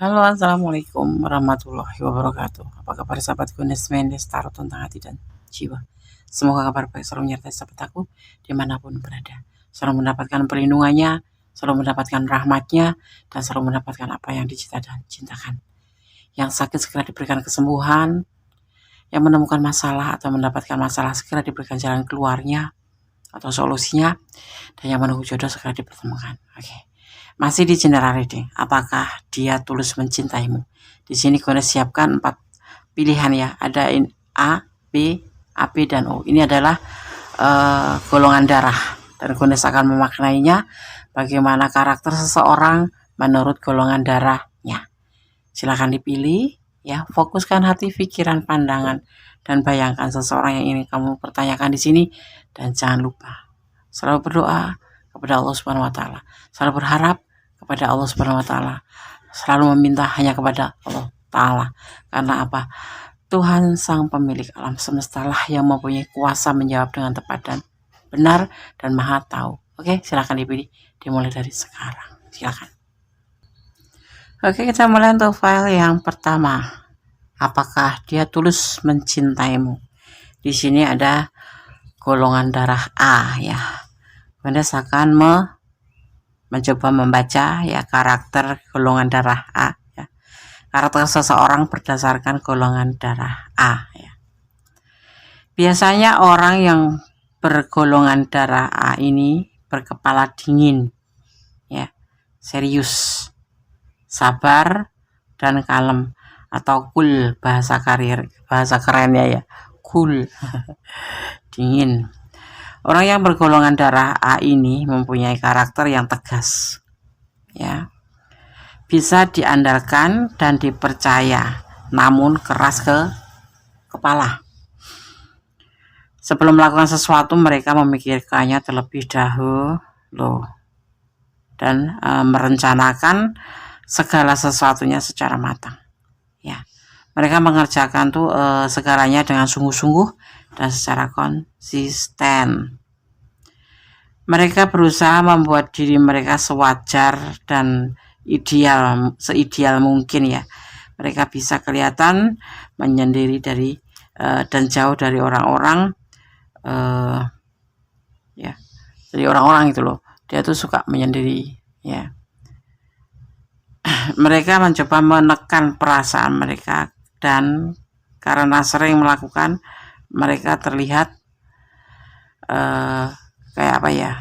Halo, assalamualaikum warahmatullahi wabarakatuh. Apa kabar sahabat Gunes Mendes Tarot tentang hati dan jiwa? Semoga kabar baik selalu menyertai sahabat aku dimanapun berada. Selalu mendapatkan perlindungannya, selalu mendapatkan rahmatnya, dan selalu mendapatkan apa yang dicita dan cintakan. Yang sakit segera diberikan kesembuhan, yang menemukan masalah atau mendapatkan masalah segera diberikan jalan keluarnya atau solusinya, dan yang menunggu jodoh segera dipertemukan. Oke. Masih di general reading, apakah dia tulus mencintaimu? Di sini gue siapkan 4 pilihan ya, ada A, B, AB, dan O. Ini adalah golongan darah, dan gue akan memaknainya bagaimana karakter seseorang menurut golongan darahnya. Silahkan dipilih ya, fokuskan hati, pikiran, pandangan, dan bayangkan seseorang yang ingin kamu pertanyakan di sini, dan jangan lupa selalu berdoa kepada Allah Subhanahu wa taala. Selalu berharap kepada Allah Subhanahu wa taala. Selalu meminta hanya kepada Allah taala. Karena apa? Tuhan sang pemilik alam semesta lah yang mempunyai kuasa menjawab dengan tepat dan benar dan maha tahu. Oke, silakan dipilih. Dimulai dari sekarang. Silakan. Oke, kita mulai untuk file yang pertama. Apakah dia tulus mencintaimu? Di sini ada golongan darah A ya. Anda akan mencoba membaca ya karakter golongan darah A ya. Karakter seseorang berdasarkan golongan darah A ya. Biasanya orang yang bergolongan darah A ini berkepala dingin ya, serius, sabar, dan kalem, atau cool bahasa kerennya ya, cool. Dingin. Orang yang bergolongan darah A ini mempunyai karakter yang tegas, ya, bisa diandalkan dan dipercaya, namun keras ke kepala. Sebelum melakukan sesuatu, mereka memikirkannya terlebih dahulu dan merencanakan segala sesuatunya secara matang. Ya, mereka mengerjakan segalanya dengan sungguh-sungguh dan secara konsisten. Mereka berusaha membuat diri mereka sewajar dan seideal mungkin ya. Mereka bisa kelihatan menyendiri dari dan jauh dari orang-orang ya, dari orang-orang itu loh. Dia tuh suka menyendiri ya. Mereka mencoba menekan perasaan mereka, dan karena sering melakukan, mereka terlihat kayak apa ya,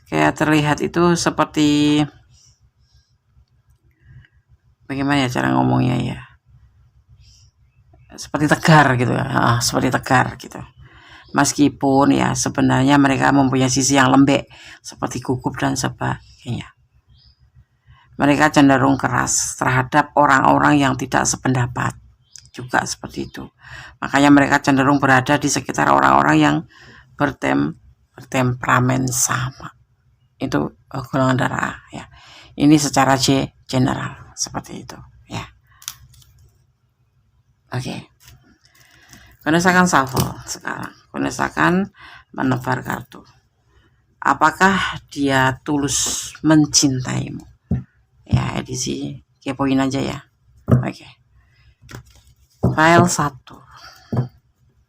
kayak terlihat itu seperti bagaimana ya cara ngomongnya ya, seperti tegar gitu ya, seperti tegar gitu. Meskipun ya sebenarnya mereka mempunyai sisi yang lembek seperti gugup dan sebagainya. Mereka cenderung keras terhadap orang-orang yang tidak sependapat, juga seperti itu. Makanya mereka cenderung berada di sekitar orang-orang yang bertemperamen sama. Itu golongan darah ya. Ini secara general seperti itu ya. Oke. Gunakan shuffle sekarang. Gunakan menebar kartu. Apakah dia tulus mencintaimu? Ya, edisi kepoin aja ya. Oke. File 1.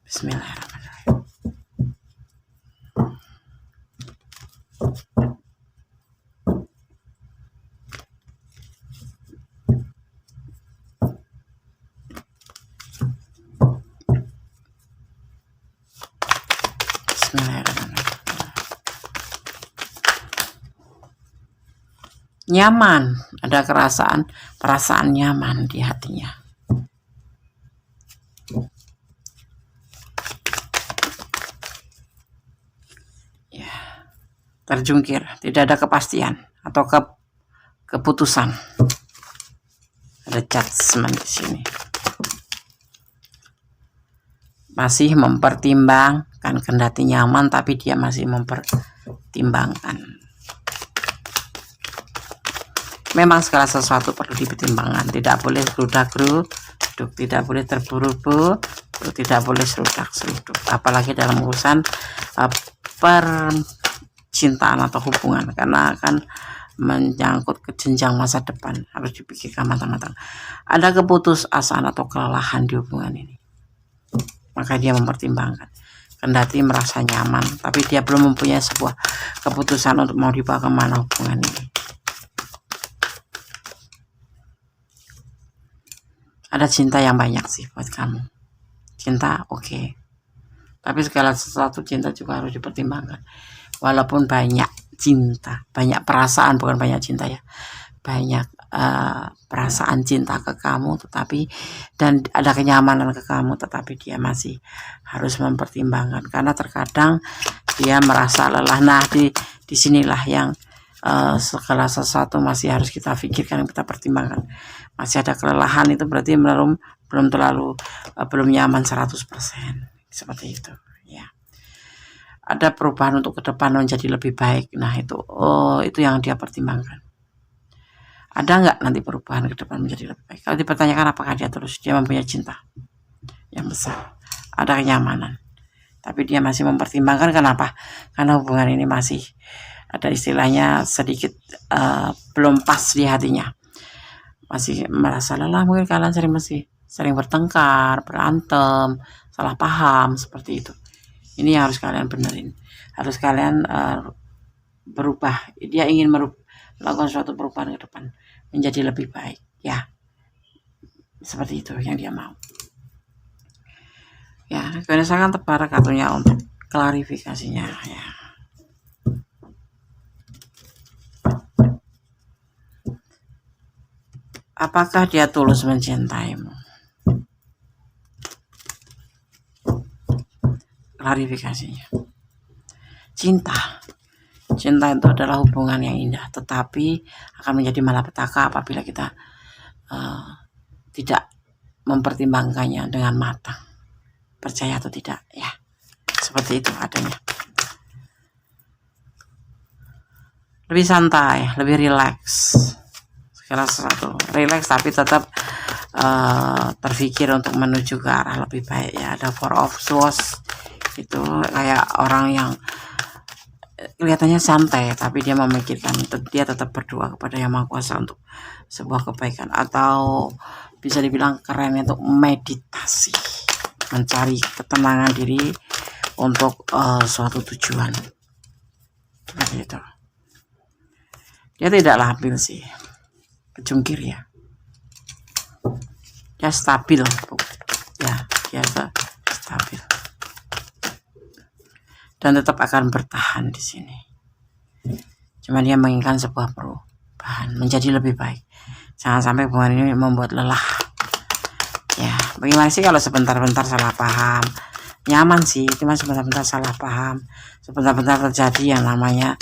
Bismillahirrahmanirrahim. Nyaman, ada perasaan nyaman di hatinya. Ya, terjungkir, tidak ada kepastian atau keputusan. Ada judgment di sini. Masih mempertimbangkan, kendati nyaman tapi dia masih mempertimbangkan. Memang segala sesuatu perlu dipertimbangkan, tidak boleh gerudak-geruduk, tidak boleh terburu-buru, tidak boleh serudak-seruduk, apalagi dalam urusan percintaan atau hubungan, karena akan menyangkut ke jenjang masa depan, harus dipikirkan matang-matang. Ada keputusasaan atau kelelahan di hubungan ini, maka dia mempertimbangkan. Kendati merasa nyaman, tapi dia belum mempunyai sebuah keputusan untuk mau dibawa kemana hubungan ini. Ada cinta yang banyak sih buat kamu. Cinta oke. Tapi segala sesuatu cinta juga harus dipertimbangkan. Walaupun banyak cinta, banyak perasaan, bukan banyak cinta ya. Banyak perasaan cinta ke kamu, tetapi dan ada kenyamanan ke kamu, tetapi dia masih harus mempertimbangkan karena terkadang dia merasa lelah. Nah, di sinilah yang segala sesuatu masih harus kita pikirkan, kita pertimbangkan. Masih ada kelelahan, itu berarti belum terlalu belum nyaman 100%, seperti itu ya. Ada perubahan untuk ke depan menjadi lebih baik. Nah, itu yang dia pertimbangkan. Ada nggak nanti perubahan ke depan menjadi lebih baik? Kalau dipertanyakan apakah dia mempunyai cinta yang besar, ada kenyamanan, tapi dia masih mempertimbangkan. Kenapa? Karena hubungan ini masih ada istilahnya sedikit belum pas di hatinya, masih merasa lelah. Mungkin kalian sering bertengkar, berantem, salah paham, seperti itu. Ini yang harus kalian benerin, harus kalian berubah. Dia ingin melakukan suatu perubahan ke depan menjadi lebih baik ya, seperti itu yang dia mau ya. Kebiasaan tebar kartunya untuk klarifikasinya ya. Apakah dia tulus mencintaimu? Klarifikasinya, cinta itu adalah hubungan yang indah, tetapi akan menjadi malapetaka apabila kita tidak mempertimbangkannya dengan matang. Percaya atau tidak ya, seperti itu adanya. Lebih santai, lebih rileks, segala sesuatu rileks, tapi tetap terpikir untuk menuju ke arah lebih baik ya. Ada Four of Swords, itu kayak orang yang kelihatannya santai, tapi dia memikirkan, dia tetap berdoa kepada Yang Maha Kuasa untuk sebuah kebaikan, atau bisa dibilang keren untuk meditasi, mencari ketenangan diri untuk suatu tujuan. Seperti itu. Dia tidak labil sih, kejungkir ya. Dia stabil ya, dia stabil. Dan tetap akan bertahan di sini. Cuma dia menginginkan sebuah perubahan menjadi lebih baik. Jangan sampai hubungan ini membuat lelah. Ya, bagaimana sih kalau sebentar-bentar salah paham? Nyaman sih, cuma sebentar-bentar salah paham, sebentar-bentar terjadi yang namanya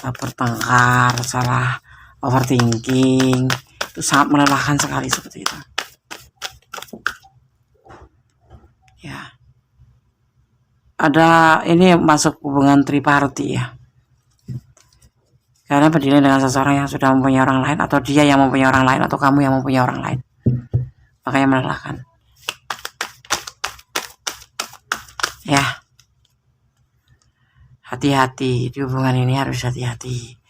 bertengkar, salah overthinking. Itu sangat melelahkan sekali seperti itu. Ya. Ada ini masuk hubungan triparty ya. Karena berdiri dengan seseorang yang sudah mempunyai orang lain, atau dia yang mempunyai orang lain, atau kamu yang mempunyai orang lain. Makanya melelahkan. Ya. Hati-hati di hubungan ini, harus hati-hati.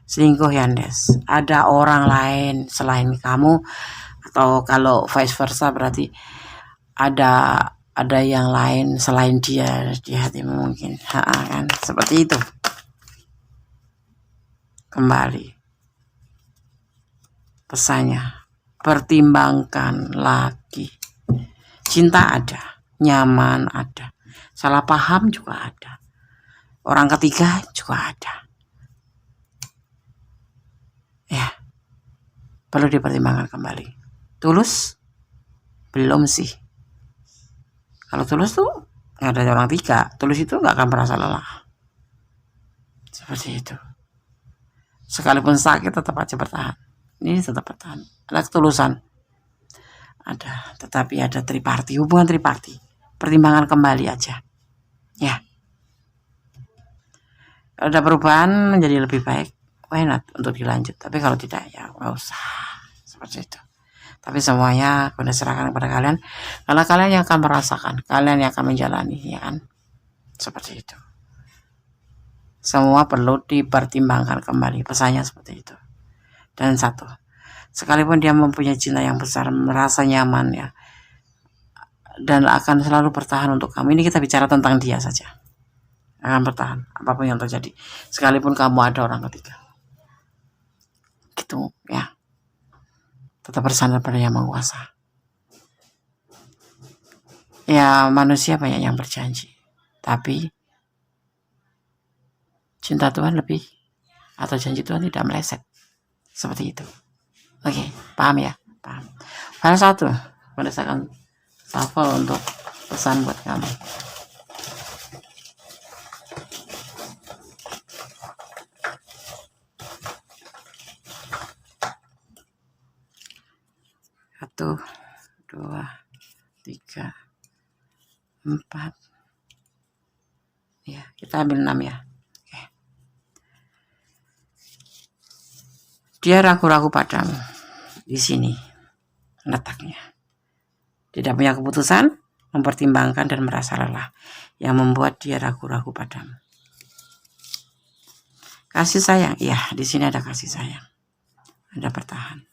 Selingkuh ya, Des. Ada orang lain selain kamu, atau kalau vice versa berarti ada yang lain selain dia di hatimu mungkin. Kan seperti itu. Kembali pesannya, pertimbangkan lagi. Cinta ada, nyaman ada, salah paham juga ada, orang ketiga juga ada ya. Perlu dipertimbangkan kembali. Tulus belum sih. Kalau tulus tuh nggak ada orang tiga, tulus itu nggak akan merasa lelah. Seperti itu. Sekalipun sakit tetap aja bertahan. Ini tetap bertahan. Ada ketulusan. Ada, tetapi ada triparty, hubungan triparty. Pertimbangan kembali aja. Ya. Kalau ada perubahan menjadi lebih baik, why not untuk dilanjut. Tapi kalau tidak ya nggak usah. Seperti itu. Tapi semuanya sudah serahkan kepada kalian, karena kalian yang akan merasakan, kalian yang akan menjalani, ya kan? Seperti itu. semua perlu dipertimbangkan kembali, pesannya seperti itu. Dan satu, sekalipun dia mempunyai cinta yang besar, merasa nyaman ya, dan akan selalu bertahan untuk kamu. Ini kita bicara tentang dia saja, akan bertahan apapun yang terjadi, sekalipun kamu ada orang ketiga, gitu ya. Tetap bersandar pada Yang Maha Kuasa. Ya, manusia banyak yang berjanji, tapi cinta Tuhan lebih, atau janji Tuhan tidak meleset. Seperti itu. Oke, paham ya? Paham. Hal satu, berdasarkan shuffle untuk pesan buat kamu. Satu, dua, tiga, empat. Ya, kita ambil 6 ya. Oke. Dia ragu-ragu padamu. Di sini letaknya. Tidak punya keputusan, mempertimbangkan dan merasa lelah, yang membuat dia ragu-ragu padamu. Kasih sayang, ya, di sini ada kasih sayang. Ada bertahan.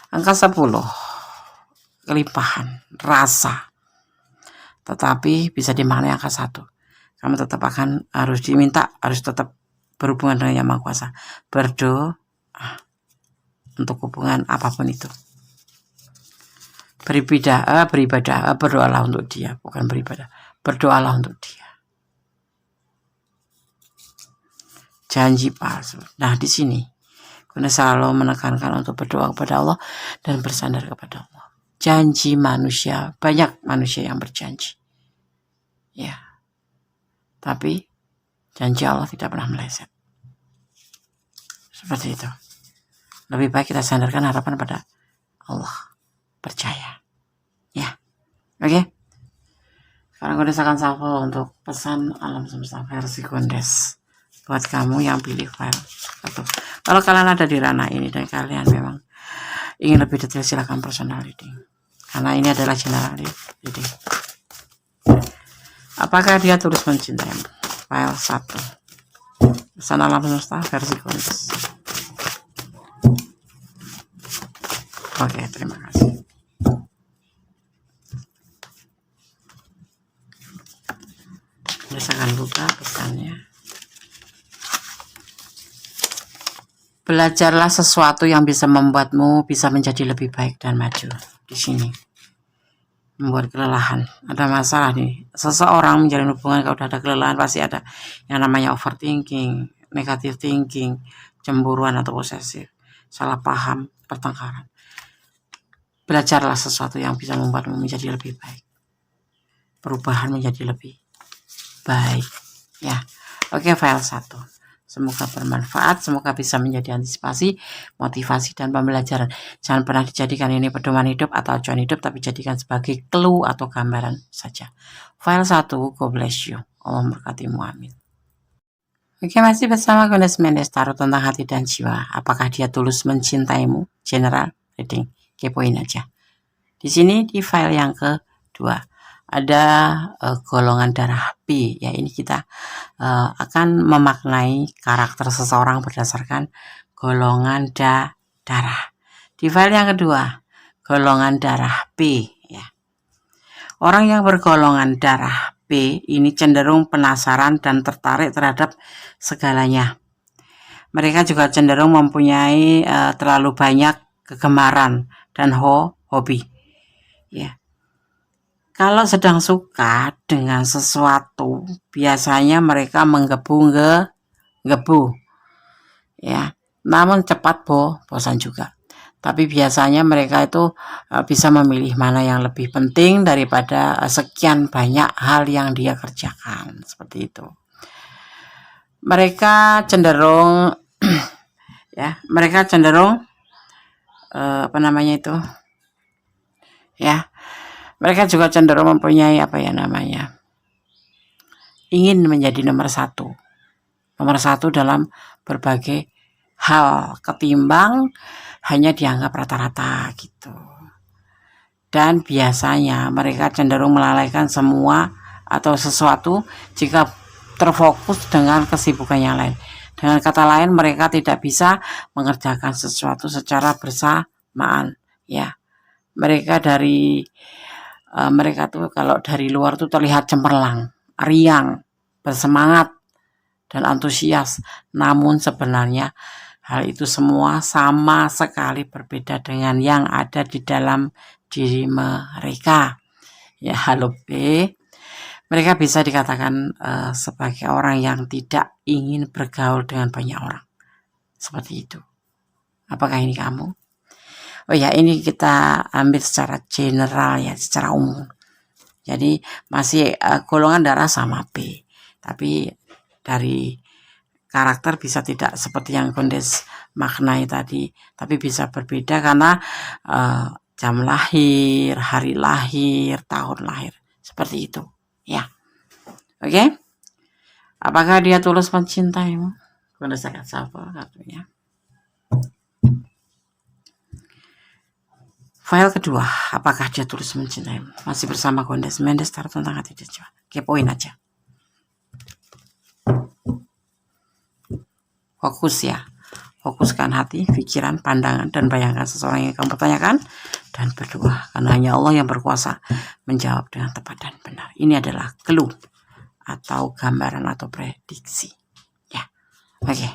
Angka 10, kelimpahan, rasa. Tetapi bisa dimaknai angka 1. Kamu tetap akan harus diminta, harus tetap berhubungan dengan Yang Maha Kuasa. Berdoa untuk hubungan apapun itu. Beribadah, berdoalah untuk dia, bukan beribadah. Berdoalah untuk dia. Janji palsu. Nah, di sini Bunda selalu menekankan untuk berdoa kepada Allah dan bersandar kepada Allah. Janji manusia, banyak manusia yang berjanji. Ya. Tapi janji Allah tidak pernah meleset. Seperti itu. Lebih baik kita sandarkan harapan pada Allah. Percaya. Ya. Oke. Sekarang berdasarkan shuffle untuk pesan alam semesta versi Kondes. Buat kamu yang pilih file satu. Kalau kalian ada di ranah ini dan kalian memang ingin lebih detail, silakan personal reading. Karena ini adalah general reading. Apakah dia tulus mencintaimu? File 1. Pesan alam semesta versi Kondes. Oke, terima kasih. Saya akan buka pesannya. Belajarlah sesuatu yang bisa membuatmu bisa menjadi lebih baik dan maju. Di sini membuat kelelahan. Ada masalah nih. Seseorang menjalin hubungan, kalau udah ada kelelahan pasti ada yang namanya overthinking, negative thinking, cemburuan atau posesif, salah paham, pertengkaran. Belajarlah sesuatu yang bisa membuatmu menjadi lebih baik. Perubahan menjadi lebih baik. Ya. Oke, file 1. Semoga bermanfaat, semoga bisa menjadi antisipasi, motivasi, dan pembelajaran. Jangan pernah dijadikan ini pedoman hidup atau acuan hidup, tapi jadikan sebagai clue atau gambaran saja. File 1, God bless you. Allah memberkatimu, amin. Oke, masih bersama Kondes Mendes, taruh tentang hati dan jiwa. Apakah dia tulus mencintaimu? General reading, kepoin aja. Di sini di file yang kedua ada golongan darah B. Ya, ini kita akan memaknai karakter seseorang berdasarkan golongan darah. Di file yang kedua, golongan darah B. Ya. Orang yang bergolongan darah B ini cenderung penasaran dan tertarik terhadap segalanya. Mereka juga cenderung mempunyai terlalu banyak kegemaran dan hobi. Ya. Kalau sedang suka dengan sesuatu, biasanya mereka menggebu-gebu, ya. Namun cepat bosan juga. Tapi biasanya mereka itu bisa memilih mana yang lebih penting daripada sekian banyak hal yang dia kerjakan, seperti itu. Mereka cenderung, ya, mereka cenderung mereka juga cenderung mempunyai ingin menjadi nomor satu dalam berbagai hal, ketimbang hanya dianggap rata-rata gitu. Dan biasanya mereka cenderung melalaikan semua atau sesuatu jika terfokus dengan kesibukan yang lain. Dengan kata lain, mereka tidak bisa mengerjakan sesuatu secara bersamaan. Ya, mereka tuh kalau dari luar tuh terlihat cemerlang, riang, bersemangat, dan antusias. Namun sebenarnya hal itu semua sama sekali berbeda dengan yang ada di dalam diri mereka. Ya, halo B. Mereka bisa dikatakan sebagai orang yang tidak ingin bergaul dengan banyak orang. Seperti itu. Apakah ini kamu? Oh ya, ini kita ambil secara general ya, secara umum. Jadi masih golongan darah sama B. Tapi dari karakter bisa tidak seperti yang Kondes maknai tadi. Tapi bisa berbeda karena jam lahir, hari lahir, tahun lahir. Seperti itu. Ya, oke. Apakah dia tulus mencintaimu? Kondes akan sapa kartunya. File kedua, apakah dia tulus mencintaimu? Masih bersama Kondes Mendes, taruh tentang hati dia. Kepoin aja. Fokus ya. Fokuskan hati, pikiran, pandangan, dan bayangkan seseorang yang kamu pertanyakan. Dan berdoa, karena hanya Allah yang berkuasa menjawab dengan tepat dan benar. Ini adalah clue atau gambaran atau prediksi. Ya, oke.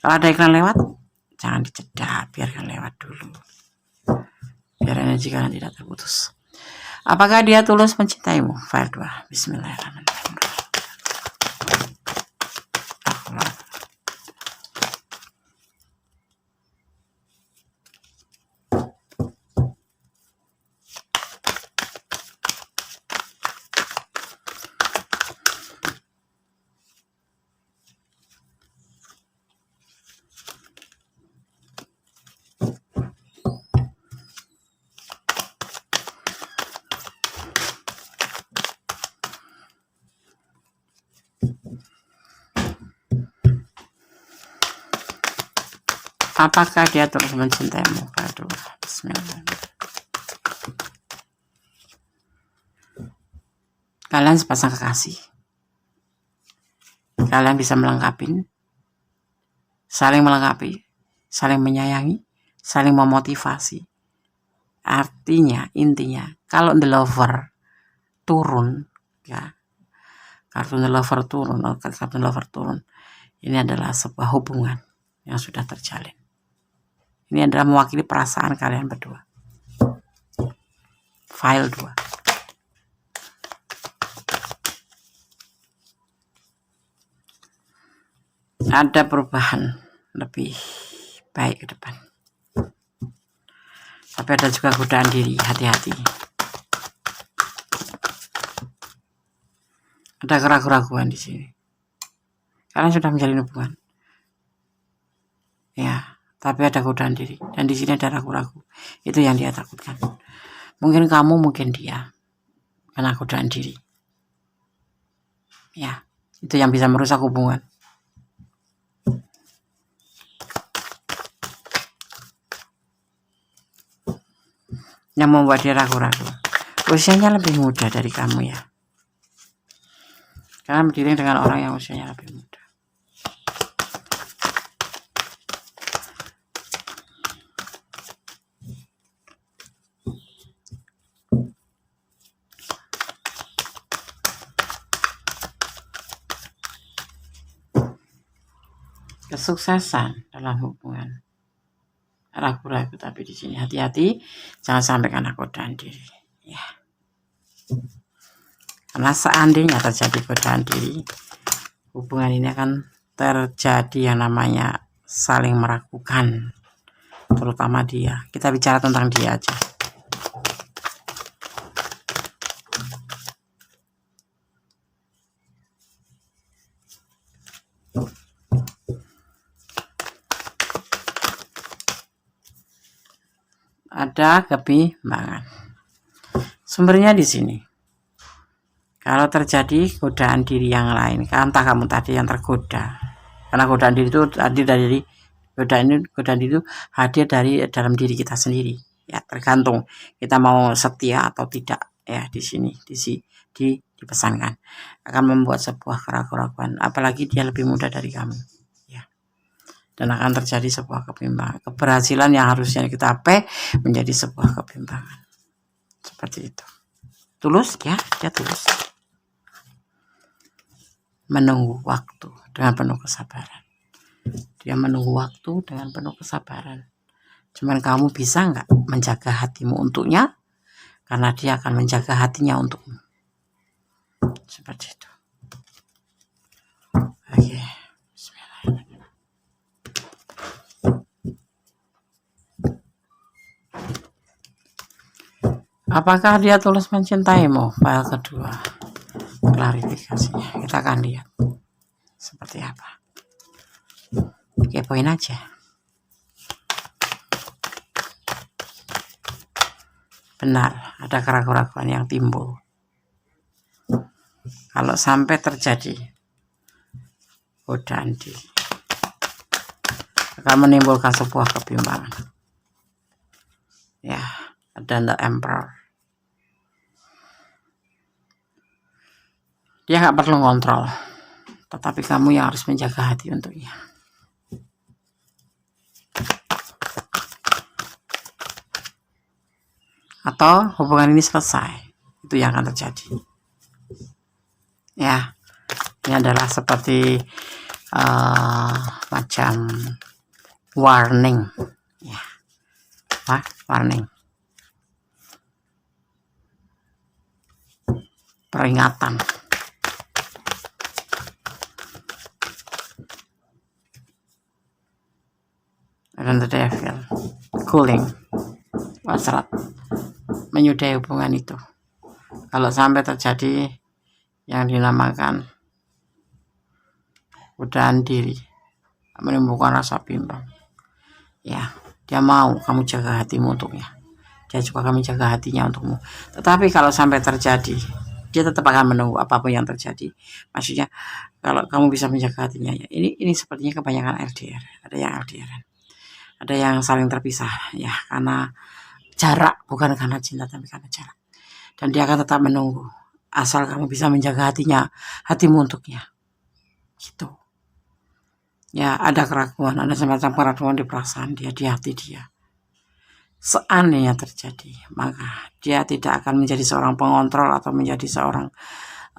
Kalau ada iklan lewat, jangan dicegah, biarkan lewat dulu. Biar energi kalian tidak terputus. Apakah dia tulus mencintaimu? File 2. Bismillahirrahmanirrahim. Apakah dia terus mencintaimu? Aduh, bismillahirrahmanirrahim. Kalian sepasang kekasih. Kalian bisa saling melengkapi, saling menyayangi, saling memotivasi. Artinya, intinya, kalau the lover turun, ya, kartu the lover turun, ini adalah sebuah hubungan yang sudah terjalin. Ini adalah mewakili perasaan kalian berdua. File 2. Ada perubahan lebih baik ke depan. Tapi ada juga godaan diri, hati-hati. Ada keraguan-keraguan di sini. Kalian sudah menjalin hubungan. Ya, tapi ada godaan diri, dan di sini ada ragu-ragu. Itu yang dia takutkan. Mungkin kamu, mungkin dia, karena godaan diri. Ya, itu yang bisa merusak hubungan. Yang membuat dia ragu-ragu. Usianya lebih muda dari kamu ya. Kalian berdiri dengan orang yang usianya lebih muda. Kesuksesan dalam hubungan. Ragu-ragu, tapi di sini hati-hati, jangan sampai karena godaan diri. Ya. Karena seandainya terjadi godaan diri, hubungan ini akan terjadi yang namanya saling meragukan, terutama dia. Kita bicara tentang dia aja. Ada kebimbangan. Sumbernya di sini. Kalau terjadi godaan diri yang lain, entah kamu tadi yang tergoda. Karena godaan diri itu hadir dari godaan diri itu hadir dari dalam diri kita sendiri. Ya, tergantung kita mau setia atau tidak ya di sini, di dipesankan, akan membuat sebuah keraguan, apalagi dia lebih muda dari kamu, ya. Dan akan terjadi sebuah kebimbangan, keberhasilan yang harusnya kita menjadi sebuah kebimbangan, seperti itu. Tulus, ya, dia tulus, menunggu waktu dengan penuh kesabaran. Dia menunggu waktu dengan penuh kesabaran. Cuman kamu bisa nggak menjaga hatimu untuknya? Karena dia akan menjaga hatinya untukmu. Seperti itu. Oke. Bismillahirrahmanirrahim. Apakah dia tulus mencintaimu? File kedua. Klarifikasinya. Kita akan lihat seperti apa. Kepoin aja. Benar, ada keraguan yang timbul. Kalau sampai terjadi godaan diri, akan menimbulkan sebuah kebimbangan. Ya, dan the emperor. Dia nggak perlu kontrol, tetapi kamu yang harus menjaga hati untuknya. Atau hubungan ini selesai, itu yang akan terjadi. Ya, ini adalah seperti macam warning, ya, warning, peringatan. Dan the devil cooling, wasrat, menyudahi hubungan itu. Kalau sampai terjadi yang dinamakan godaan diri, menimbulkan rasa bimbang, ya, dia mau kamu jaga hatimu untuknya, dia juga akan menjaga hatinya untukmu. Tetapi kalau sampai terjadi, dia tetap akan menunggu apapun yang terjadi. Maksudnya kalau kamu bisa menjaga hatinya, ya, ini sepertinya kebanyakan LDR. Ada yang LDR, ada yang saling terpisah, ya, karena jarak, bukan karena cinta tapi karena jarak. Dan dia akan tetap menunggu asal kamu bisa menjaga hatimu untuknya, gitu. Ya, ada keraguan, ada semacam keraguan di perasaan dia, di hati dia. Seandainya terjadi, maka dia tidak akan menjadi seorang pengontrol atau menjadi seorang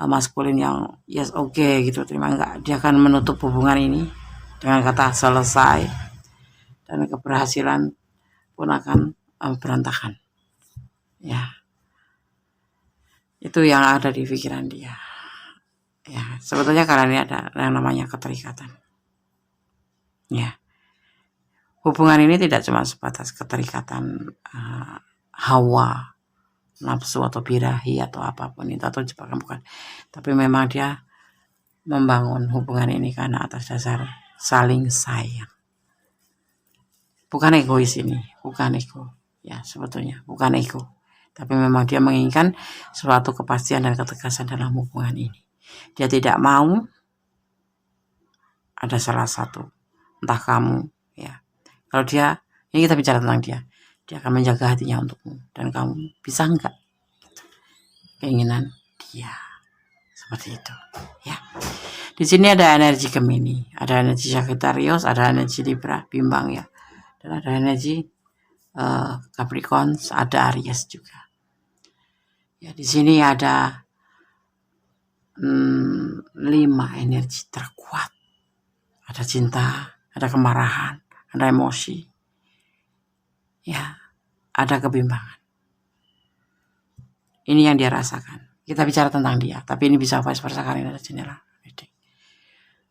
maskulin yang yes okay, gitu, terima, enggak. Dia akan menutup hubungan ini dengan kata selesai, dan keberhasilan pun akan berantakan, ya. Itu yang ada di pikiran dia, ya. Sebetulnya karena ini ada yang namanya keterikatan, ya. Hubungan ini tidak cuma sebatas keterikatan hawa, nafsu atau birahi atau apapun itu, atau jebakan, bukan. Tapi memang dia membangun hubungan ini karena atas dasar saling sayang. Bukan egois ini, bukan ego, ya, sebetulnya bukan ego. Tapi memang dia menginginkan suatu kepastian dan ketegasan dalam hubungan ini. Dia tidak mau ada salah satu, entah kamu, ya. Kalau dia, ini kita bicara tentang dia akan menjaga hatinya untukmu, dan kamu bisa enggak keinginan dia, seperti itu, ya. Di sini ada energi Gemini, ada energi Sagittarius, ada energi Libra, bimbang, ya, dan ada energi Capricorn, ada Aries juga. Ya, di sini ada 5 energi terkuat. Ada cinta, ada kemarahan, ada emosi, ya, ada kebimbangan. Ini yang dia rasakan. Kita bicara tentang dia, tapi ini bisa vice versa karena ada jendela.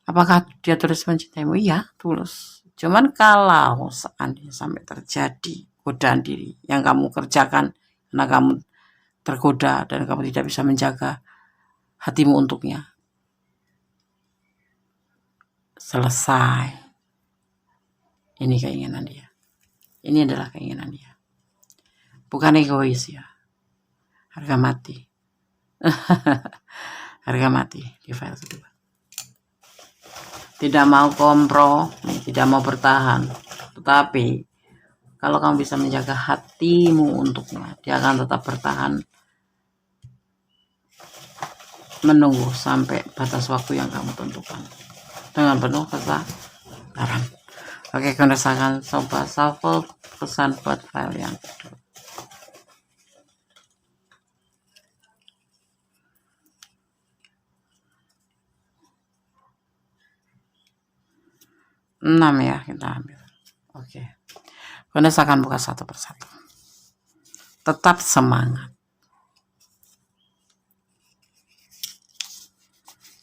Apakah dia tulus mencintaimu? Iya, tulus. Cuman kalau seandainya sampai terjadi godaan diri yang kamu kerjakan karena kamu tergoda dan kamu tidak bisa menjaga hatimu untuknya, selesai. Ini keinginan dia. Ini adalah keinginan dia. Bukan egois, ya. Harga mati. Harga mati di file kedua. Tidak mau kompromi, tidak mau bertahan. Tetapi kalau kamu bisa menjaga hatimu untuknya, dia akan tetap bertahan menunggu sampai batas waktu yang kamu tentukan dengan penuh kesabaran. Oke, akan coba shuffle pesan buat file yang kedua. Enam ya, kita ambil. Oke, akan buka satu persatu. Tetap semangat.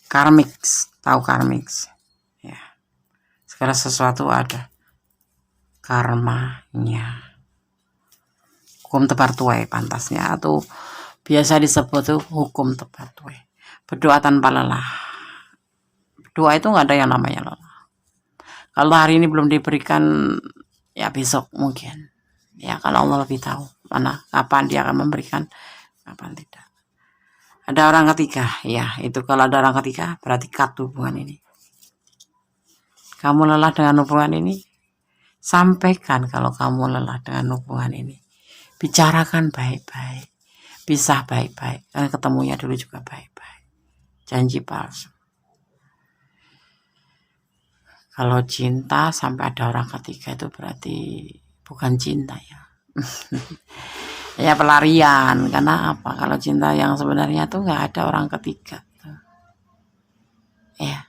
Karmix, tahu karmix ya, segala sesuatu ada karmanya, hukum tebar tuai pantasnya, atau biasa disebut tuh hukum tebar tuai. Berdoa tanpa lelah. Doa itu nggak ada yang namanya lelah. Kalau hari ini belum diberikan, ya besok mungkin. Ya kalau Allah lebih tahu mana kapan dia akan memberikan, kapan tidak. Ada orang ketiga, ya itu kalau ada orang ketiga berarti cut hubungan ini. Kamu lelah dengan hubungan ini, sampaikan kalau kamu lelah dengan hubungan ini. Bicarakan baik-baik, pisah baik-baik, karena ketemunya dulu juga baik-baik. Janji palsu. Kalau cinta sampai ada orang ketiga itu berarti bukan cinta ya. Ya pelarian. Karena apa? Kalau cinta yang sebenarnya tuh nggak ada orang ketiga. Ya,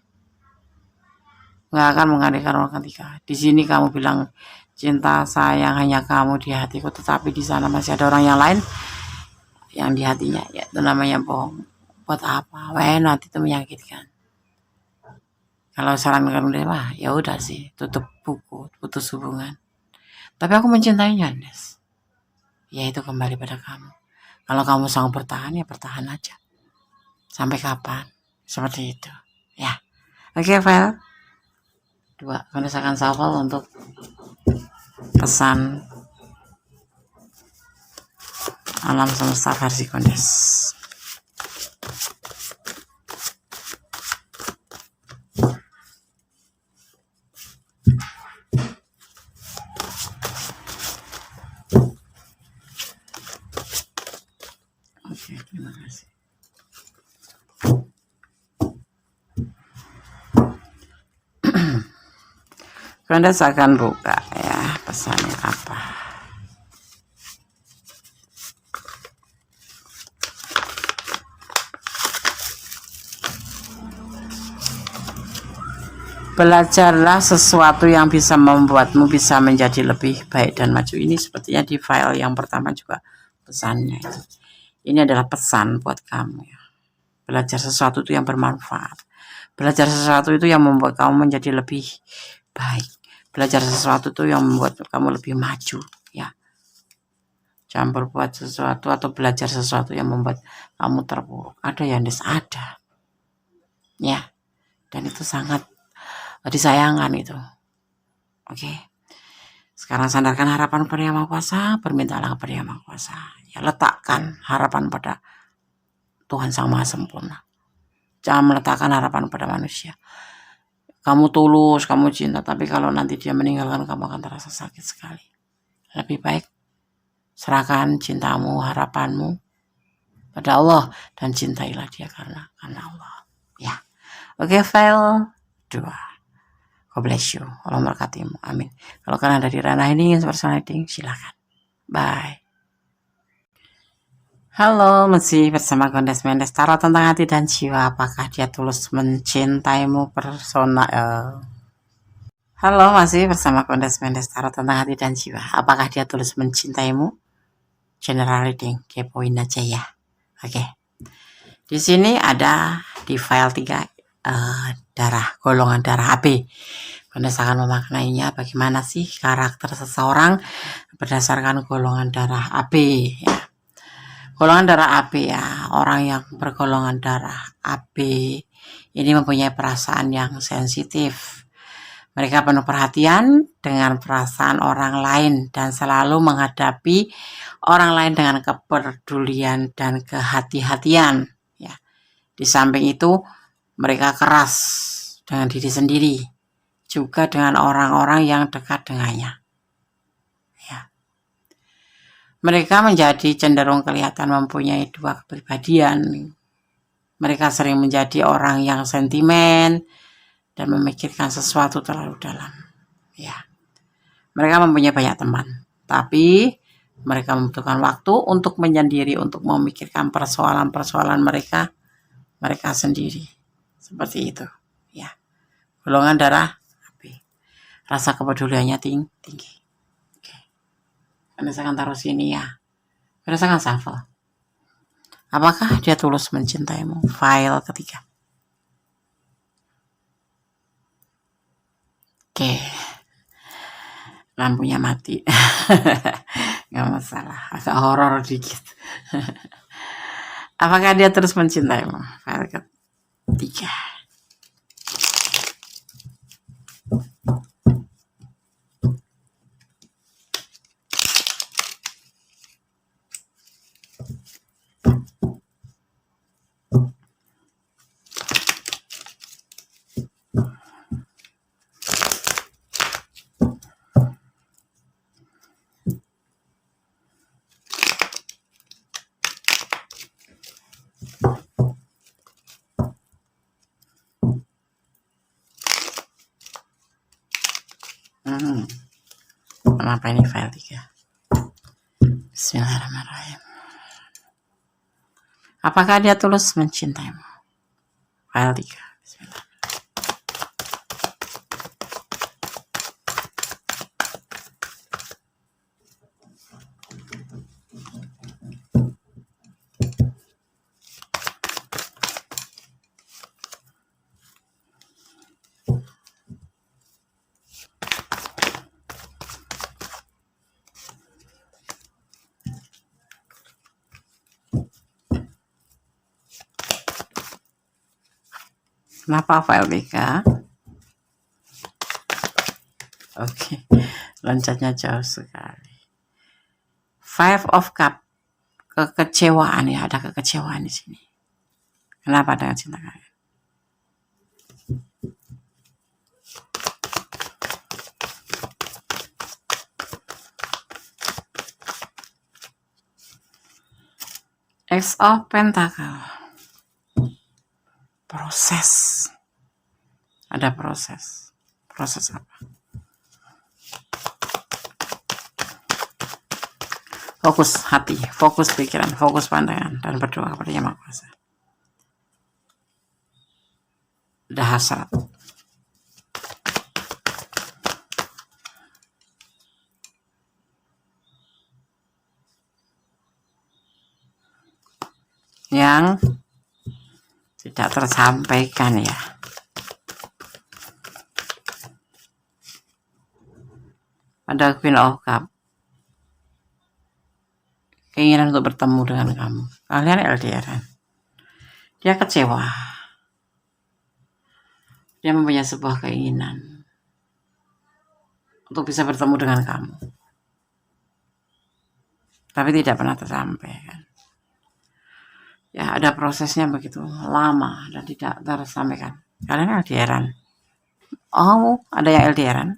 nggak akan menghadirkan orang ketiga. Di sini kamu bilang cinta sayang hanya kamu di hatiku, tetapi di sana masih ada orang yang lain yang di hatinya. Ya itu namanya bohong. Buat apa? Nanti itu menyakitkan. Kalau saran kamu mah ya udah sih, tutup buku, putus hubungan. Tapi aku mencintainya, Nes. Ya itu kembali pada kamu. Kalau kamu sanggup bertahan, ya bertahan aja. Sampai kapan? Seperti itu. Ya. Oke, file 2. Akan shuffle untuk pesan alam semesta versi Kondes. Oke, terima kasih. Kondes akan buka ya pesannya apa. Belajarlah sesuatu yang bisa membuatmu bisa menjadi lebih baik dan maju. Ini sepertinya di file yang pertama juga pesannya. Ini adalah pesan buat kamu ya. Belajar sesuatu itu yang bermanfaat. Belajar sesuatu itu yang membuat kamu menjadi lebih baik. Belajar sesuatu itu yang membuat kamu lebih maju ya. Jangan berbuat sesuatu atau belajar sesuatu yang membuat kamu terpuruk. Ada yang ada. Ya. Dan itu sangat disayangkan itu. Oke. Sekarang sandarkan harapan pada Yang Maha Kuasa, bermintalah kepada Yang Maha Kuasa. Ya, letakkan harapan pada Tuhan Sang Maha Sempurna. Jangan meletakkan harapan pada manusia. Kamu tulus, kamu cinta, tapi kalau nanti dia meninggalkan kamu akan terasa sakit sekali. Lebih baik serahkan cintamu, harapanmu pada Allah dan cintailah dia karena Allah. Ya. Oke, file 2. God bless you. Allah memberkatimu. Amin. Kalau kalian ada di ranah ini ingin personal reading, silakan. Bye. Halo, masih bersama Kondes Mendes Tarot tentang hati dan jiwa. Apakah dia tulus mencintaimu personal? Halo, masih bersama Kondes Mendes Tarot tentang hati dan jiwa. Apakah dia tulus mencintaimu? General reading, kepoin aja ya. Oke. Di sini ada di file 3 darah, golongan darah AB. Kondes akan memaknainya bagaimana sih karakter seseorang berdasarkan golongan darah AB ya. Golongan darah AB ya, orang yang bergolongan darah AB ini mempunyai perasaan yang sensitif. Mereka penuh perhatian dengan perasaan orang lain dan selalu menghadapi orang lain dengan kepedulian dan kehati-hatian ya. Di samping itu mereka keras dengan diri sendiri, juga dengan orang-orang yang dekat dengannya. Ya. Mereka menjadi cenderung kelihatan mempunyai 2 kepribadian. Mereka sering menjadi orang yang sentimen dan memikirkan sesuatu terlalu dalam. Ya, mereka mempunyai banyak teman, tapi mereka membutuhkan waktu untuk menyendiri, untuk memikirkan persoalan-persoalan mereka sendiri. Seperti itu. Ya, golongan darah AB. Rasa kepeduliannya tinggi. Oke. Anda akan taruh sini ya. Rasakan shuffle. Apakah dia tulus mencintaimu? File ketiga. Oke. Lampunya mati. Gak masalah. Agak horor dikit. Apakah dia terus mencintaimu? File ketiga. Kenapa ini file 3? Bismillahirrahmanirrahim. Apakah dia tulus mencintaimu? File 3. Bismillah. Kenapa file 3? Oke, loncatnya jauh sekali. Five of Cup, kekecewaan ya, ada kekecewaan di sini. Kenapa dengan cinta kalian? X of Pentacle. Proses. Ada proses. Proses apa? Fokus hati, fokus pikiran, fokus pandangan, dan berdoa kepada Yang Maha Kuasa. Ada hasrat. Yang tidak tersampaikan ya. Ada Queen of Cup. Keinginan untuk bertemu dengan kamu. Kalian LDRan. Dia kecewa. Dia mempunyai sebuah keinginan untuk bisa bertemu dengan kamu. Tapi tidak pernah tersampaikan. Ya, ada prosesnya begitu lama dan tidak tersampaikan. Kalian LDRan. Oh, ada yang LDRan.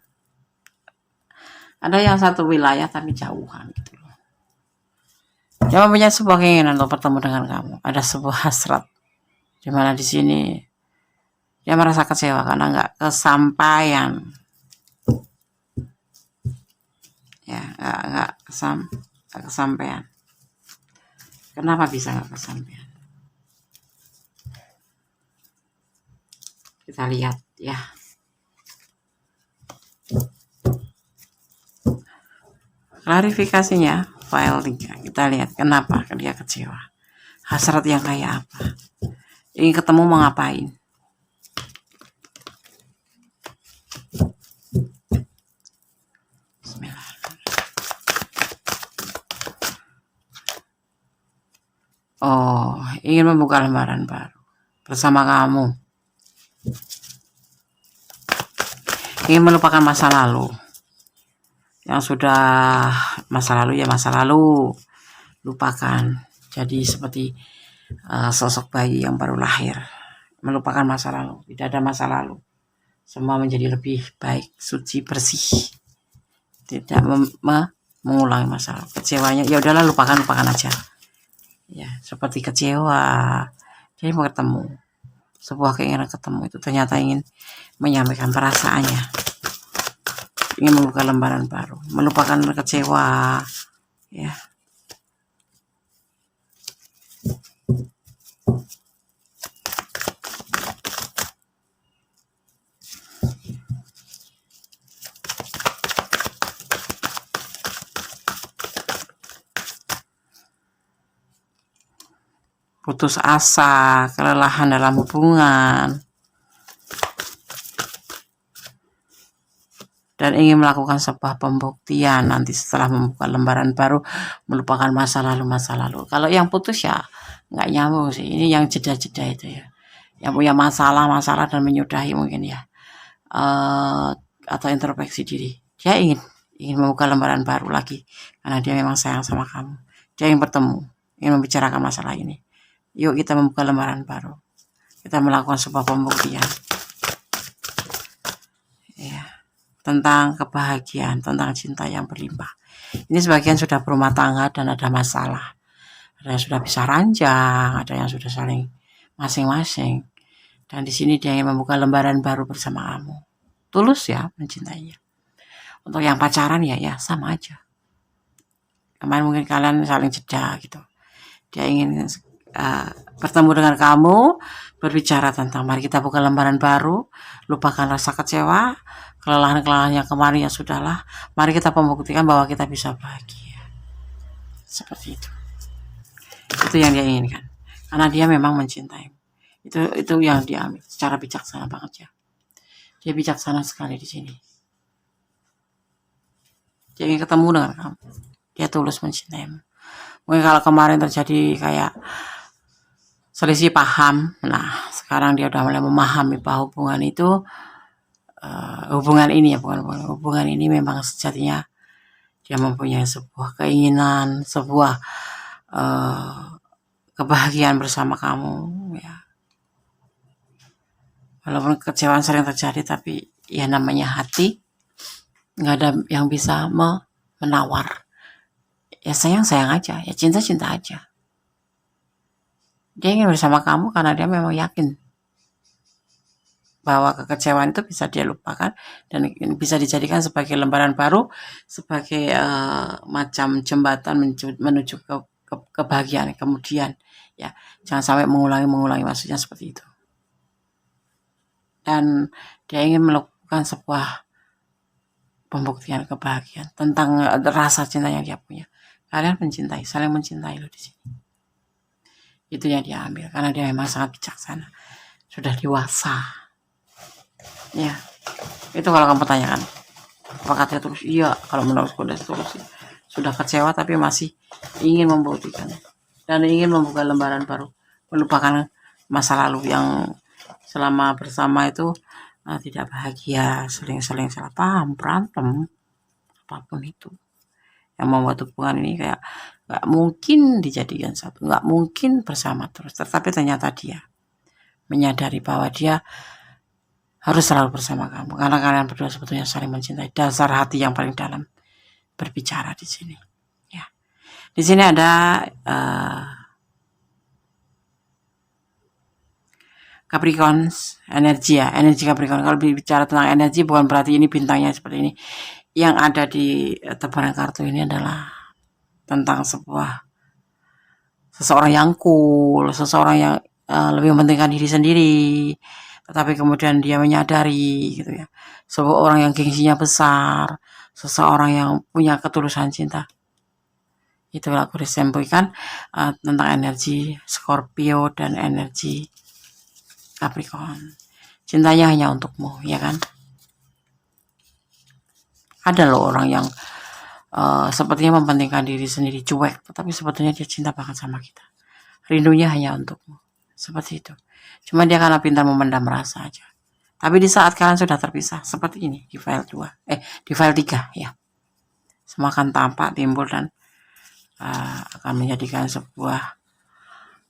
Ada yang satu wilayah tapi jauhan gitu loh. Dia mempunyai sebuah keinginan untuk bertemu dengan kamu. Ada sebuah hasrat. Di mana di sini dia merasa kecewa karena nggak kesampaian. Ya, nggak kesampaian. Kenapa bisa nggak kesampaian? Kita lihat ya. Klarifikasinya file 3. Kita lihat kenapa dia kecewa. Hasrat yang kayak apa? Ingin ketemu mau ngapain? Oh, ingin membuka lembaran baru bersama kamu. Ingin melupakan masa lalu. Yang sudah masa lalu ya masa lalu. Lupakan. Jadi seperti sosok bayi yang baru lahir. Melupakan masa lalu. Tidak ada masa lalu. Semua menjadi lebih baik, suci, bersih. Tidak mengulangi masa lalu. Kecewanya ya udahlah lupakan aja. Ya, seperti kecewa Jadi mau ketemu, sebuah keinginan ketemu itu ternyata ingin menyampaikan perasaannya, ingin membuka lembaran baru, melupakan kecewa, ya. Putus asa, kelelahan dalam hubungan, dan ingin melakukan sebuah pembuktian nanti setelah membuka lembaran baru, melupakan masa lalu. Kalau yang putus ya nggak nyambung sih, ini yang jeda-jeda itu ya, yang punya masalah dan menyudahi mungkin ya, atau introspeksi diri, dia ingin membuka lembaran baru lagi karena dia memang sayang sama kamu, dia ingin bertemu, ingin membicarakan masalah ini. Yuk kita membuka lembaran baru, kita melakukan sebuah pembuktian ya, tentang kebahagiaan, tentang cinta yang berlimpah. Ini sebagian sudah berumah tangga dan ada masalah, ada yang sudah bisa ranjang, ada yang sudah saling masing-masing, dan di sini dia ingin membuka lembaran baru bersama kamu, tulus ya mencintainya. Untuk yang pacaran ya sama aja, kemarin mungkin kalian saling jeda gitu, dia ingin bertemu dengan kamu, berbicara tentang mari kita buka lembaran baru, lupakan rasa kecewa, kelelahan yang kemarin ya sudahlah, mari kita membuktikan bahwa kita bisa bahagia. Seperti itu yang dia inginkan, karena dia memang mencintai. Itu yang dia ambil secara bijaksana banget ya, dia bijaksana sekali di sini. Dia ingin ketemu dengan kamu, dia tulus mencintaimu. Mungkin kalau kemarin terjadi kayak selisih paham, nah sekarang dia udah mulai memahami bahwa hubungan itu, hubungan ini memang sejatinya dia mempunyai sebuah keinginan, sebuah kebahagiaan bersama kamu ya. Walaupun kekecewaan sering terjadi, tapi ya namanya hati, nggak ada yang bisa menawar. Ya sayang aja, ya cinta aja. Dia ingin bersama kamu karena dia memang yakin bahwa kekecewaan itu bisa dia lupakan dan bisa dijadikan sebagai lembaran baru, sebagai macam jembatan menuju ke kebahagiaan kemudian ya. Jangan sampai mengulangi, maksudnya seperti itu. Dan dia ingin melakukan sebuah pembuktian kebahagiaan tentang rasa cinta yang dia punya. Kalian mencintai, saling mencintai loh di sini. Itu yang dia ambil karena dia memang sangat bijaksana, sudah dewasa ya. Itu kalau kamu tanyakan apakah dia tulus, iya, kalau menurutku dia tulus, sudah kecewa tapi masih ingin membuktikan dan ingin membuka lembaran baru, melupakan masa lalu yang selama bersama itu tidak bahagia, sering salah paham, berantem, apapun itu yang membuat hubungan ini kayak nggak mungkin dijadikan satu, nggak mungkin bersama terus. Tetapi ternyata dia menyadari bahwa dia harus selalu bersama kamu karena kalian berdua sebetulnya saling mencintai. Dasar hati yang paling dalam berbicara di sini ya. Di sini ada Capricorn energi ya, energi Capricorn. Kalau bicara tentang energi bukan berarti ini bintangnya seperti ini. Yang ada di tebaran kartu ini adalah tentang seseorang yang cool, seseorang yang lebih mementingkan diri sendiri, tetapi kemudian dia menyadari gitu ya, seseorang yang gengsinya besar, seseorang yang punya ketulusan cinta. Itulah aku disampaikan tentang energi Scorpio dan energi Capricorn. Cintanya hanya untukmu, ya kan? Ada loh orang yang sepertinya mementingkan diri sendiri, cuek, tetapi sebetulnya dia cinta banget sama kita. Rindunya hanya untukmu. Seperti itu. Cuma dia karena pintar memendam rasa aja. Tapi di saat kalian sudah terpisah, seperti ini di file 2, di file 3 ya. Semua akan tampak, timbul dan akan menjadikan sebuah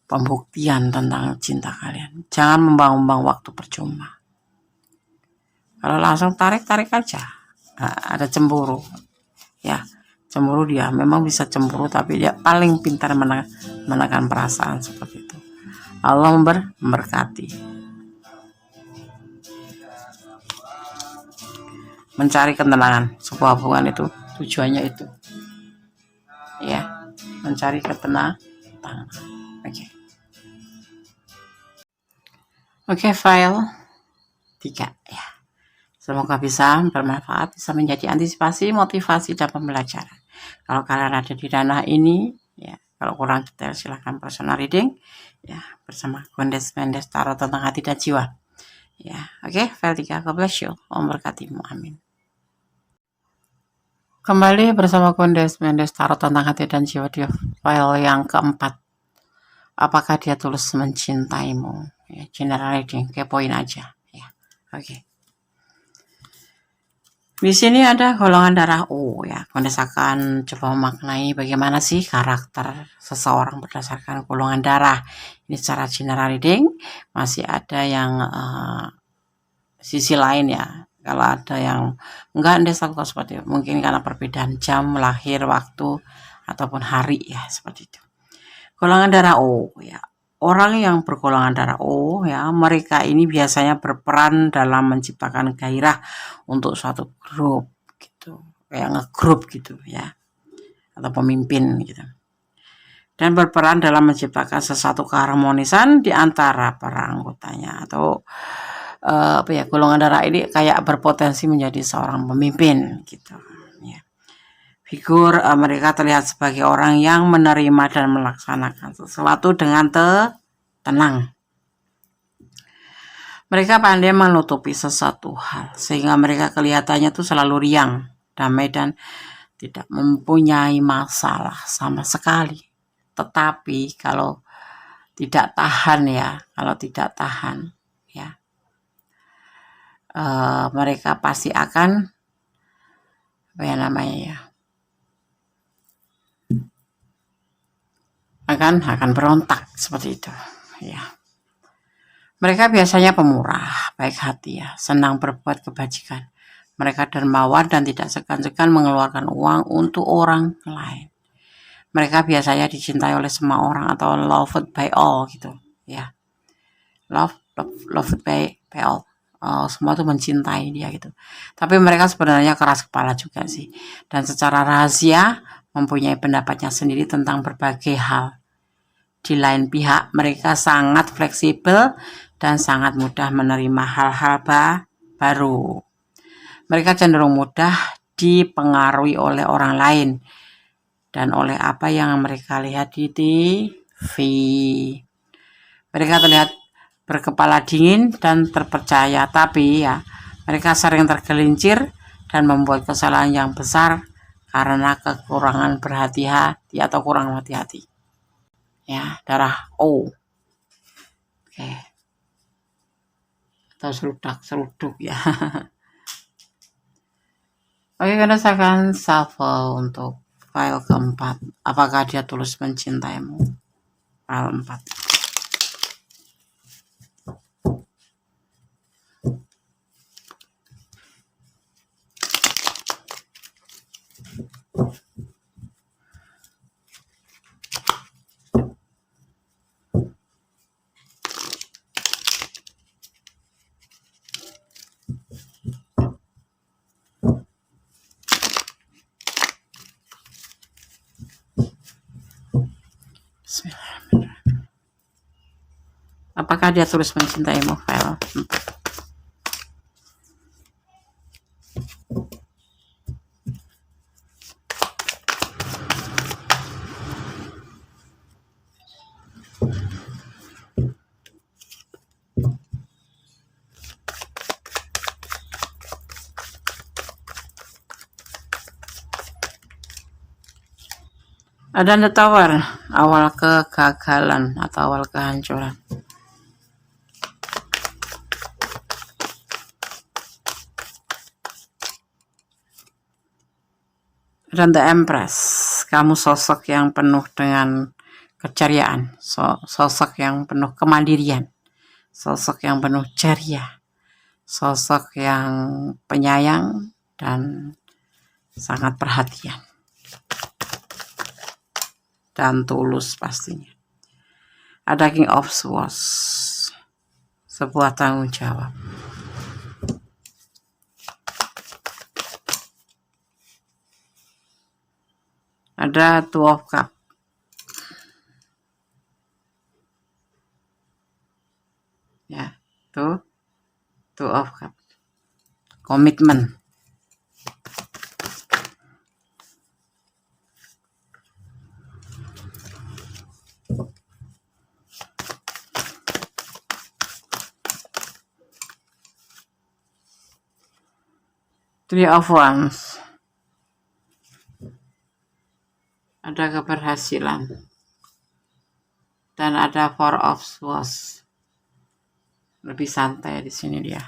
pembuktian tentang cinta kalian. Jangan membuang-buang waktu percuma. Kalau langsung tarik aja. Ada cemburu. Ya, cemburu, dia memang bisa cemburu, tapi dia paling pintar menekan perasaan seperti itu. Allah memberkati. Mencari ketenangan, sebuah hubungan itu tujuannya itu, ya, mencari ketenangan. Oke, file 3 ya. Semoga bisa bermanfaat, bisa menjadi antisipasi, motivasi, dan pembelajaran. Kalau kalian ada di ranah ini, ya, kalau kurang detail silahkan personal reading, ya, bersama Gondes Mendes Tarot tentang hati dan jiwa. Ya, oke, file 3, God bless you, Om berkatimu, amin. Kembali bersama Gondes Mendes Tarot tentang hati dan jiwa di file yang keempat. Apakah dia tulus mencintaimu? Ya, general reading, kepoin aja, ya, oke. Di sini ada golongan darah O ya. Gondes akan coba memaknai bagaimana sih karakter seseorang berdasarkan golongan darah. Ini secara general reading. Masih ada yang sisi lain ya. Kalau ada yang enggak, Gondes aku seperti itu. Mungkin karena perbedaan jam lahir, waktu, ataupun hari ya, seperti itu. Golongan darah O ya. Orang yang bergolongan darah O ya, mereka ini biasanya berperan dalam menciptakan gairah untuk suatu grup gitu, kayak ngegrup gitu ya, atau pemimpin gitu. Dan berperan dalam menciptakan sesuatu keharmonisan di antara para anggotanya, atau golongan darah ini kayak berpotensi menjadi seorang pemimpin gitu. Figur mereka terlihat sebagai orang yang menerima dan melaksanakan sesuatu dengan tenang. Mereka pandai menutupi sesuatu hal, sehingga mereka kelihatannya tuh selalu riang, damai, dan tidak mempunyai masalah sama sekali. Tetapi kalau tidak tahan ya, mereka pasti akan akan berontak seperti itu ya. Mereka biasanya pemurah, baik hati ya, senang berbuat kebajikan. Mereka dermawan dan tidak segan-segan mengeluarkan uang untuk orang lain. Mereka biasanya dicintai oleh semua orang atau loved by all gitu ya. Loved by all. Semua tuh mencintai dia gitu. Tapi mereka sebenarnya keras kepala juga sih. Dan secara rahasia mempunyai pendapatnya sendiri tentang berbagai hal. Di lain pihak, mereka sangat fleksibel dan sangat mudah menerima hal-hal baru. Mereka cenderung mudah dipengaruhi oleh orang lain dan oleh apa yang mereka lihat di TV. Mereka terlihat berkepala dingin dan terpercaya, tapi ya mereka sering tergelincir dan membuat kesalahan yang besar karena kekurangan berhati-hati atau kurang hati-hati. Ya, darah O. Oke. Atau seruduk ya. Oke, kita akan shuffle untuk file keempat. Apakah dia tulus mencintaimu? File 4. Bismillahirrahmanirrahim. Apakah dia tulus mencintaimu? File 4. Ada The Tower, awal kegagalan atau awal kehancuran. Dan The Empress, kamu sosok yang penuh dengan keceriaan, sosok yang penuh kemandirian, sosok yang penuh ceria, sosok yang penyayang dan sangat perhatian dan tulus pastinya. Ada King of Swords, sebuah tanggung jawab. Ada Two of Cups, ya, Two of Cups, komitmen. Three of Wands, ada keberhasilan, dan ada Four of Swords, lebih santai di sini dia.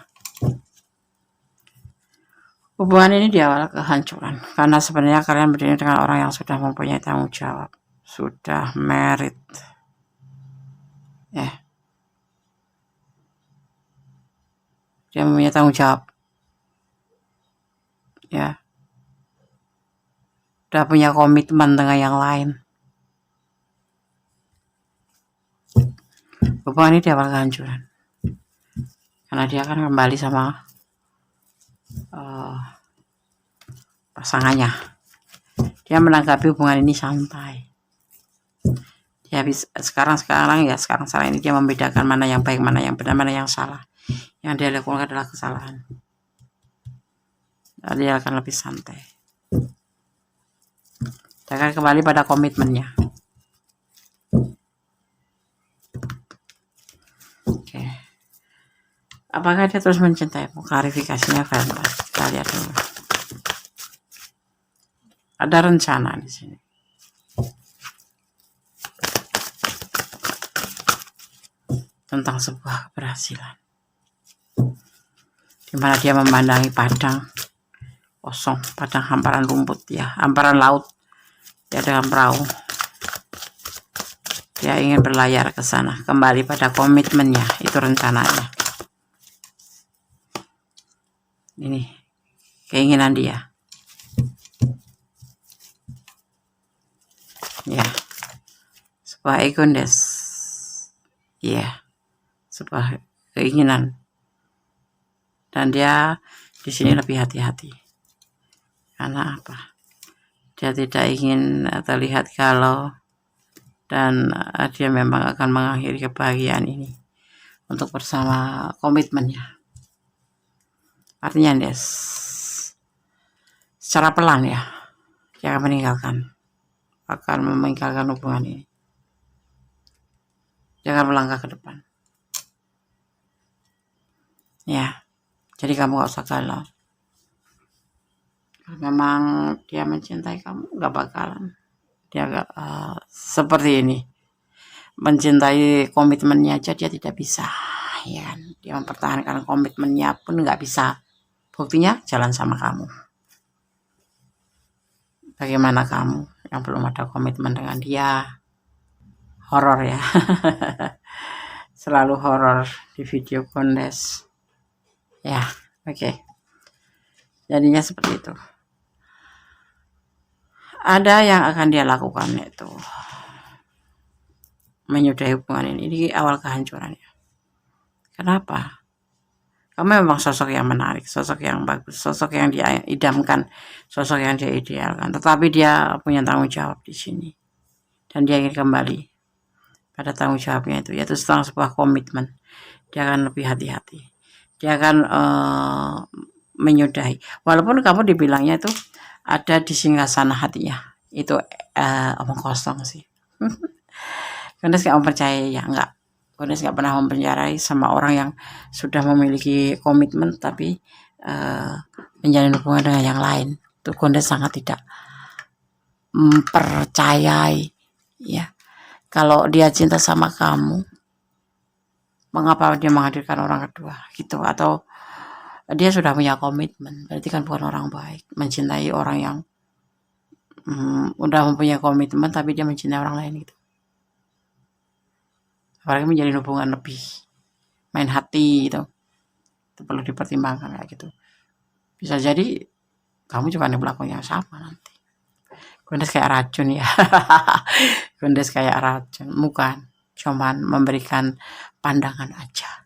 Hubungan ini di awal kehancuran, karena sebenarnya kalian berdiri dengan orang yang sudah mempunyai tanggung jawab, sudah married, dia mempunyai tanggung jawab, ya, udah punya komitmen dengan yang lain. Hubungan ini di awal kehancuran, karena dia akan kembali sama pasangannya. Dia menanggapi hubungan ini santai. Dia bisa sekarang ini dia membedakan mana yang baik, mana yang benar, mana yang salah. Yang dia lakukan adalah kesalahan. Dan dia akan lebih santai. Dia akan kembali pada komitmennya. Oke. Apakah dia terus mencintaimu? Klarifikasinya Valentine. Kita lihat dulu. Ada rencana di sini. Tentang sebuah keberhasilan. Di mana dia memandangi padang kosong, padang hamparan rumput, ya, hamparan laut. Dia dengan perahu. Dia ingin berlayar ke sana, kembali pada komitmennya. Itu rencananya. Ini keinginan dia. Ya, sebuah egondes. Ya, sebuah keinginan. Dan dia di sini lebih hati-hati. Karena apa? Dia tidak ingin terlihat galau, dan dia memang akan mengakhiri kebahagiaan ini untuk bersama komitmennya. Artinya dia secara pelan, ya, dia akan meninggalkan hubungan ini. Dia akan melangkah ke depan. Ya, jadi kamu gak usah galau. Kalau memang dia mencintai kamu, gak bakalan dia seperti ini. Mencintai komitmennya aja dia tidak bisa, ya kan? Dia mempertahankan komitmennya pun gak bisa. Buktinya jalan sama kamu. Bagaimana kamu yang belum ada komitmen dengan dia? Horor, ya. Selalu horor di video kondes. Ya, oke. Jadinya seperti itu. Ada yang akan dia lakukan, yaitu menyudahi hubungan ini. Ini awal kehancurannya. Kenapa? Kamu memang sosok yang menarik, sosok yang bagus, sosok yang dia idamkan, sosok yang dia idealkan. Tetapi dia punya tanggung jawab di sini. Dan dia ingin kembali pada tanggung jawabnya itu, yaitu tentang sebuah komitmen. Dia akan lebih hati-hati. Dia akan menyudahi. Walaupun kamu dibilangnya itu ada di singgasana hatinya. Itu omong kosong sih. Kondes gak mempercayai, ya, enggak. Kondes gak pernah mempengaruhi sama orang yang sudah memiliki komitmen tapi menjalin hubungan dengan yang lain. Itu Kondes sangat tidak mempercayai, ya. Kalau dia cinta sama kamu, mengapa dia menghadirkan orang kedua gitu? Atau dia sudah punya komitmen, berarti kan bukan orang baik. Mencintai orang yang udah mempunyai komitmen tapi dia mencintai orang lain gitu. Apalagi menjalin hubungan lebih main hati gitu. Itu perlu dipertimbangkan kayak gitu. Bisa jadi kamu juga nih pelakunya sama nanti. Kondes kayak racun, ya. Kondes kayak racun, bukan. cuman memberikan pandangan aja.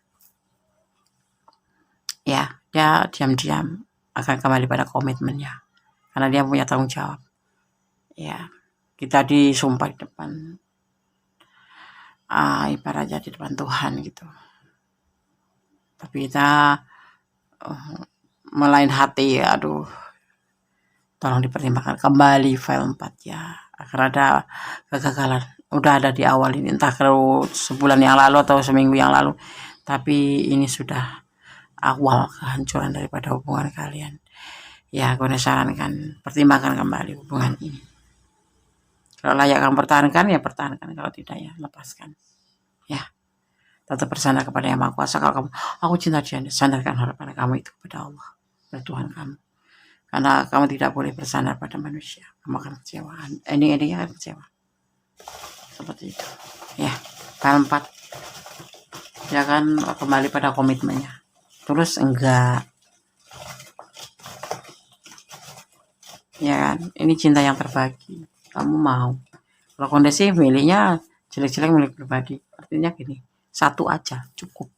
Ya, dia diam-diam akan kembali pada komitmennya karena dia punya tanggung jawab. Ya, kita disumpah di depan ibaratnya di depan Tuhan gitu. Tapi kita melain hati, aduh, tolong dipertimbangkan kembali file 4 ya, akan ada kegagalan. Udah ada di awal ini, entah kalau sebulan yang lalu atau seminggu yang lalu, tapi ini sudah awal kehancuran daripada hubungan kalian. Ya, aku sarankan pertimbangkan kembali hubungan ini. Kalau layak kamu pertahankan ya pertahankan, kalau tidak ya lepaskan. Ya, tetap bersandar kepada Yang Maha Kuasa. Kalau kamu, aku cinta dia, sandarkan harapan kamu itu kepada Allah, kepada Tuhan kamu. Karena kamu tidak boleh bersandar pada manusia, kamu akan kecewa. Ending-endingnya akan kecewa. Seperti itu. Ya, file 4. Dia akan kembali pada komitmennya. Terus enggak. Ya kan, ini cinta yang terbagi. Kamu mau. Kalau kondisi milihnya jelek-jelek milik pribadi. Artinya gini, satu aja cukup.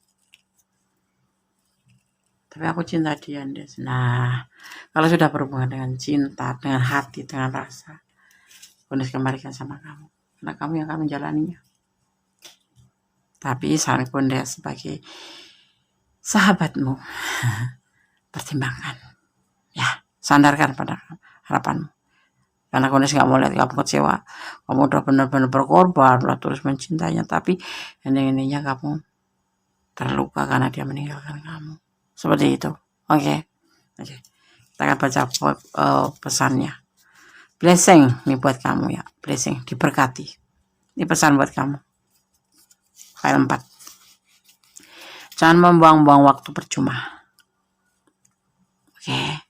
Tapi aku cinta dia, Des. Nah, kalau sudah berhubungan dengan cinta, dengan hati, dengan rasa, Kondes kembalikan sama kamu. Karena kamu yang akan menjalaninya. Tapi saran Kondes sebagai sahabatmu, pertimbangkan. Ya, sandarkan pada harapanmu. Karena Kondes gak mau lihat kamu kecewa. Kamu udah benar-benar berkorban, udah terus mencintainya. Tapi ending-endingnya kamu terluka karena dia meninggalkan kamu. Seperti itu. Oke. Kita akan baca pesannya. Blessing ini buat kamu ya. Blessing, diberkati. Ini pesan buat kamu. File 4. Jangan membuang-buang waktu percuma. Oke.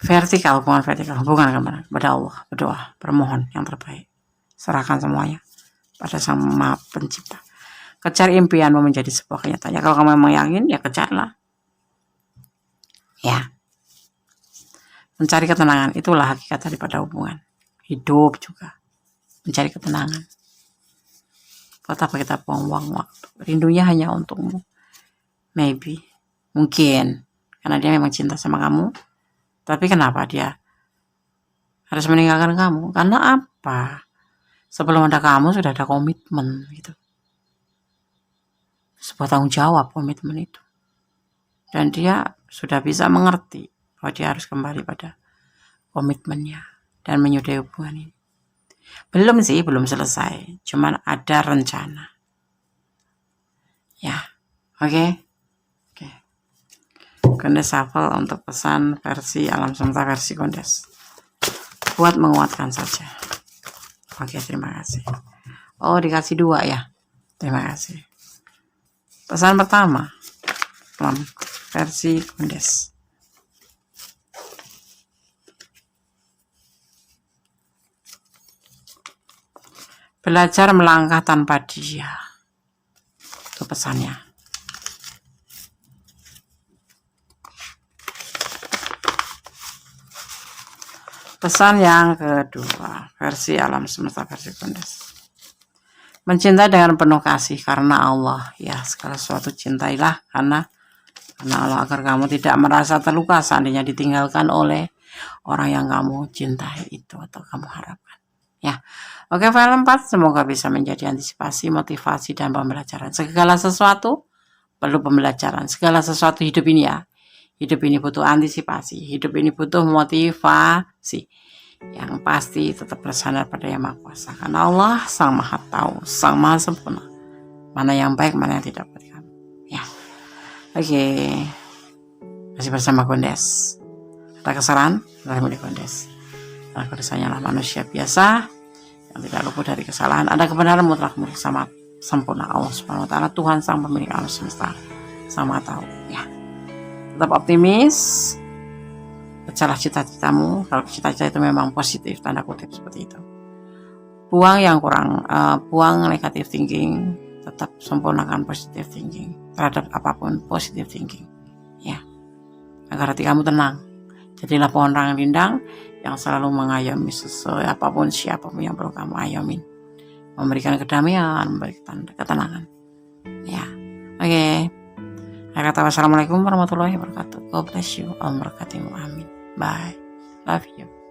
Vertikal, hubungan vertikal, hubungan kepada Allah, berdoa, bermohon yang terbaik. Serahkan semuanya pada Sang Maha Pencipta. Kejar impianmu menjadi sebuah kenyataan. Ya, kalau kamu memang yakin, ya kejarlah. Ya. Mencari ketenangan, itulah hakikat daripada hubungan. Hidup juga. Mencari ketenangan. Buat apa kita buang-buang waktu? Rindunya hanya untukmu. Maybe. Mungkin. Karena dia memang cinta sama kamu. Tapi kenapa dia harus meninggalkan kamu? Karena apa? Sebelum ada kamu sudah ada komitmen gitu. Sebuah tanggung jawab komitmen itu. Dan dia sudah bisa mengerti bahwa dia harus kembali pada komitmennya dan menyudahi hubungan ini. Belum sih, belum selesai. Cuman ada rencana. Ya, oke. Kondes Shuffle untuk pesan versi alam semesta versi Kondes. Buat menguatkan saja. Oke, terima kasih. Oh, dikasih 2 ya. Terima kasih. Pesan pertama, versi Kondes. Belajar melangkah tanpa dia. Itu pesannya. Pesan yang kedua, versi alam semesta versi Kondes. Mencintai dengan penuh kasih karena Allah. Ya, segala sesuatu cintailah karena Allah, agar kamu tidak merasa terluka seandainya ditinggalkan oleh orang yang kamu cintai itu atau kamu harapkan. Ya. Oke, file 4 semoga bisa menjadi antisipasi, motivasi, dan pembelajaran. Segala sesuatu perlu pembelajaran. Segala sesuatu hidup ini ya. Hidup ini butuh antisipasi. Hidup ini butuh motivasi. Yang pasti tetap bersandar pada Yang Maha Kuasa. Karena Allah Sang Maha Tahu, Sang Maha Sempurna. Mana yang baik, mana yang tidak buat kamu. Ya. Oke. Masih bersama Kondes. Ada kesalahan? Dari milik Kondes. Karena Kondes hanyalah manusia biasa yang tidak luput dari kesalahan. Ada kebenaran mutlak milik sama sempurna Allah Subhanahu wa taala, Tuhan Sang Pemilik alam semesta. Sang Maha Tahu. Ya. Tetap optimis. Kejarlah cita-citamu. Kalau cita-cita itu memang positif, tanda kutip seperti itu. Buang yang kurang, buang negative thinking. Tetap sempurnakan positive thinking terhadap apapun, positive thinking. Ya. Agar hati kamu tenang. Jadilah pohon rindang yang selalu mengayomi apapun siapapun yang perlu kamu ayomin, memberikan kedamaian, memberikan ketenangan. Ya, oke. Saya kata wassalamualaikum warahmatullahi wabarakatuh. God bless you. Allah memberkatimu. Amin. Bye. Love you.